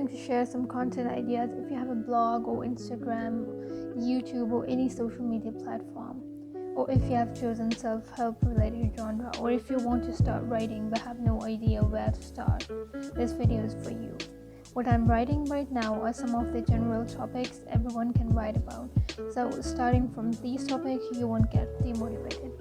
to share some content ideas if you have a blog or Instagram, YouTube, or any social media platform, or if you have chosen self-help related genre, or if you want to start writing but have no idea where to start, this video is for you. What I'm writing right now are some of the general topics everyone can write about, so starting from these topics you won't get demotivated.